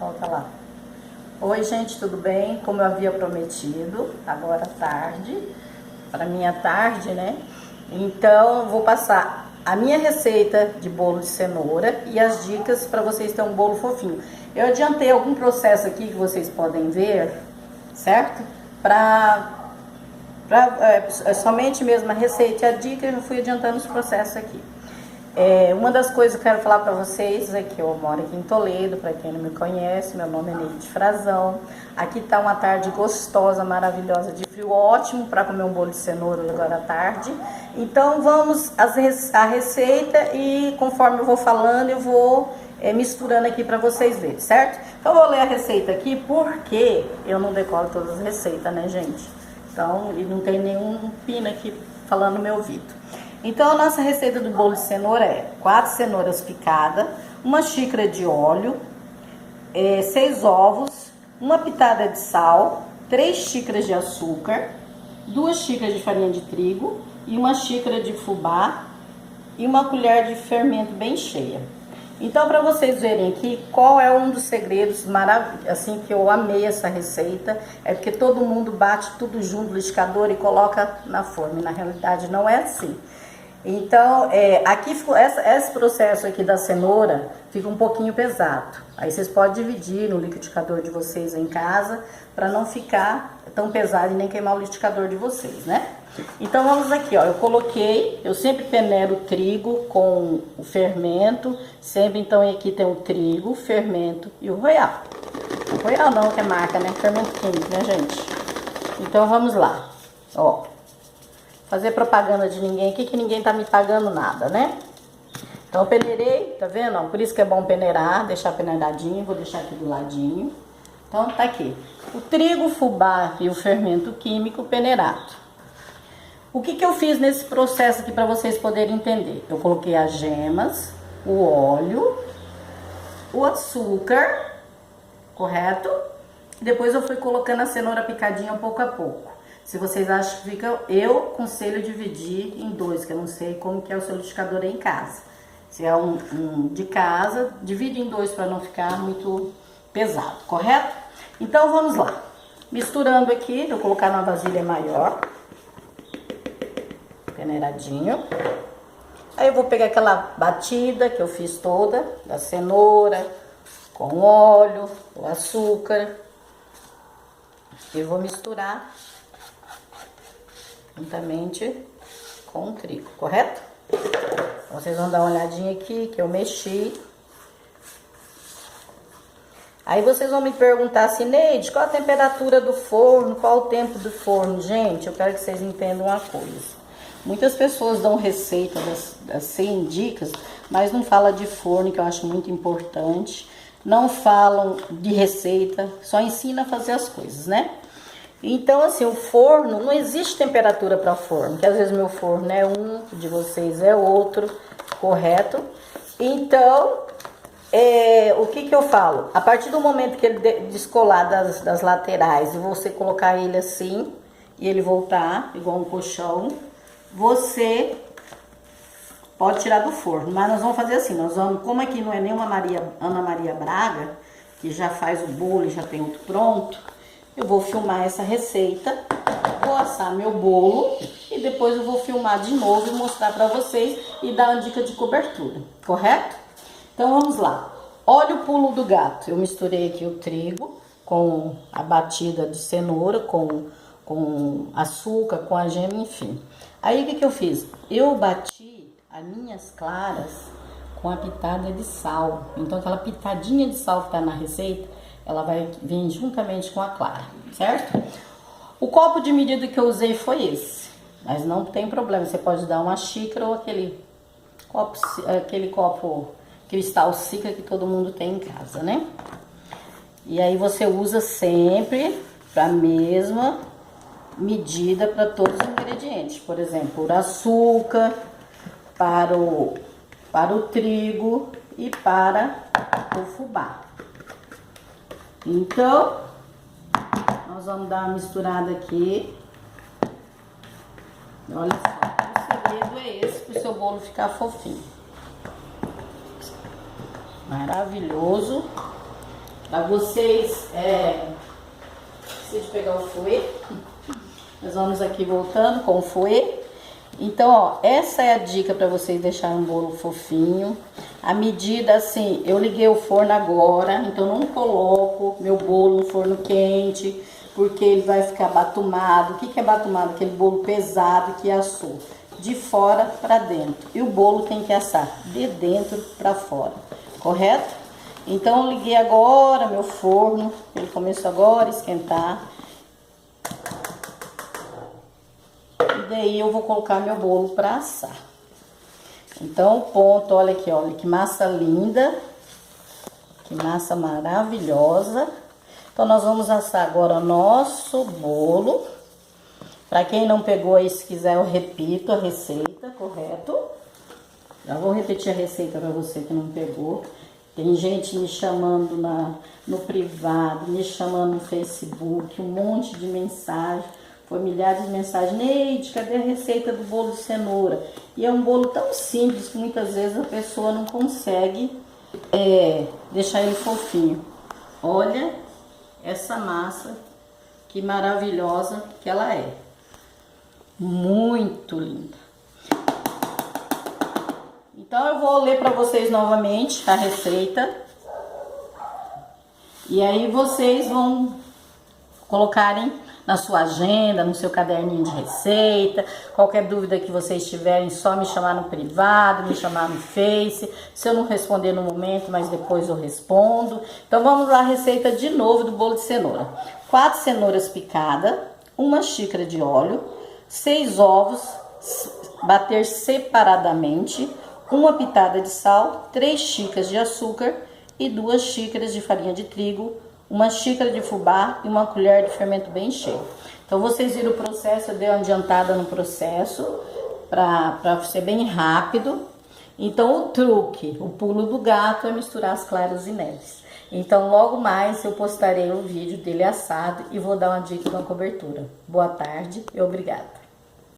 Volta lá. Oi, gente, tudo bem? Como eu havia prometido, agora tarde, para minha tarde, né? Então, vou passar a minha receita de bolo de cenoura e as dicas para vocês terem um bolo fofinho. Eu adiantei algum processo aqui que vocês podem ver, certo? Somente mesmo a receita e a dica, eu fui adiantando os processos aqui. Uma das coisas que eu quero falar para vocês é que eu moro aqui em Toledo, para quem não me conhece, meu nome é Neide Frazão. Aqui tá uma tarde gostosa, maravilhosa, de frio, ótimo para comer um bolo de cenoura agora à tarde. Então vamos à receita e conforme eu vou falando, eu vou misturando aqui para vocês verem, certo? Então eu vou ler a receita aqui porque eu não decoro todas as receitas, né, gente? Então, e não tem nenhum pino aqui falando no meu ouvido. Então, a nossa receita do bolo de cenoura é 4 cenouras picadas, 1 xícara de óleo, 6 ovos, 1 pitada de sal, 3 xícaras de açúcar, 2 xícaras de farinha de trigo e 1 xícara de fubá e 1 colher de fermento bem cheia. Então, para vocês verem aqui, qual é um dos segredos assim que eu amei essa receita, é porque todo mundo bate tudo junto no liquidificador e coloca na forma, e na realidade não é assim. Então, aqui esse processo aqui da cenoura fica um pouquinho pesado. Aí vocês podem dividir no liquidificador de vocês em casa, para não ficar tão pesado e nem queimar o liquidificador de vocês, né? Então vamos aqui, ó, eu sempre peneiro o trigo com o fermento, sempre então aqui tem o trigo, o fermento e o Royal. O Royal não, que é marca, né? Fermento químico, né, gente? Então vamos lá, ó. Fazer propaganda de ninguém aqui, que ninguém tá me pagando nada, né? Então eu peneirei, tá vendo? Ó, por isso que é bom peneirar, deixar peneiradinho, vou deixar aqui do ladinho. Então tá aqui, o trigo, o fubá e o fermento químico peneirado. O que eu fiz nesse processo aqui para vocês poderem entender? Eu coloquei as gemas, o óleo, o açúcar, correto? E depois eu fui colocando a cenoura picadinha pouco a pouco. Se vocês acham que fica, eu aconselho dividir em 2, que eu não sei como que é o seu liquidificador aí em casa. Se é um de casa, divide em 2 para não ficar muito pesado, correto? Então vamos lá. Misturando aqui, eu vou colocar numa vasilha maior. Peneiradinho. Aí eu vou pegar aquela batida que eu fiz toda, da cenoura, com óleo, o açúcar. E vou misturar juntamente com o trigo, correto? Vocês vão dar uma olhadinha aqui que eu mexi. Aí vocês vão me perguntar assim, Neide, qual a temperatura do forno, qual o tempo do forno? Gente, eu quero que vocês entendam uma coisa. Muitas pessoas dão receita das 100 dicas, mas não fala de forno, que eu acho muito importante. Não falam de receita, só ensina a fazer as coisas, né? Então, assim, o forno, não existe temperatura para forno, que às vezes meu forno é um, de vocês é outro, correto? Então, o que eu falo? A partir do momento que ele descolar das laterais e você colocar ele assim, e ele voltar igual um colchão, você pode tirar do forno, mas nós vamos fazer assim, como aqui não é nenhuma Ana Maria Braga, que já faz o bolo e já tem outro pronto, eu vou filmar essa receita, vou assar meu bolo e depois eu vou filmar de novo e mostrar pra vocês e dar uma dica de cobertura, correto? Então vamos lá. Olha o pulo do gato, eu misturei aqui o trigo com a batida de cenoura, com açúcar, com a gema, enfim. Aí o que eu fiz? Eu bati as minhas claras com a pitada de sal. Então aquela pitadinha de sal que tá na receita, ela vai vir juntamente com a clara, certo? O copo de medida que eu usei foi esse, mas não tem problema, você pode dar 1 xícara ou aquele copo cristal Sica que todo mundo tem em casa, né? E aí você usa sempre para a mesma medida para todos os ingredientes. Por exemplo, o açúcar, para o trigo e para o fubá. Então, nós vamos dar uma misturada aqui. Olha só, o segredo é esse para o seu bolo ficar fofinho. Maravilhoso. para vocês, preciso pegar o fouet. Nós vamos aqui voltando com o fouet. Então, ó, essa é a dica para vocês deixarem um bolo fofinho. A medida, assim, eu liguei o forno agora, então não coloco meu bolo no forno quente, porque ele vai ficar batumado. O que que é batumado? Aquele bolo pesado que assou de fora para dentro. E o bolo tem que assar de dentro para fora, correto? Então, eu liguei agora meu forno, ele começou agora a esquentar. E daí eu vou colocar meu bolo para assar. Então, ponto, olha aqui, olha que massa linda. Que massa maravilhosa. Então, nós vamos assar agora o nosso bolo. Para quem não pegou aí, se quiser, eu repito a receita, correto? Já vou repetir a receita para você que não pegou. Tem gente me chamando no privado, me chamando no Facebook, um monte de mensagem. Foi milhares de mensagens. Neide, cadê a receita do bolo de cenoura? E é um bolo tão simples que muitas vezes a pessoa não consegue deixar ele fofinho. Olha essa massa, que maravilhosa que ela é. Muito linda. Então eu vou ler para vocês novamente a receita. E aí vocês vão colocarem na sua agenda, no seu caderninho de receita. Qualquer dúvida que vocês tiverem, só me chamar no privado, me chamar no Face. Se eu não responder no momento, mas depois eu respondo. Então vamos lá, a receita de novo do bolo de cenoura. 4 cenouras picadas, 1 xícara de óleo, 6 ovos, bater separadamente, 1 pitada de sal, 3 xícaras de açúcar e 2 xícaras de farinha de trigo, 1 xícara de fubá e 1 colher de fermento bem cheio. Então, vocês viram o processo, eu dei uma adiantada no processo, para ser bem rápido. Então, o truque, o pulo do gato é misturar as claras e neves. Então, logo mais eu postarei o vídeo dele assado e vou dar uma dica de uma cobertura. Boa tarde e obrigada.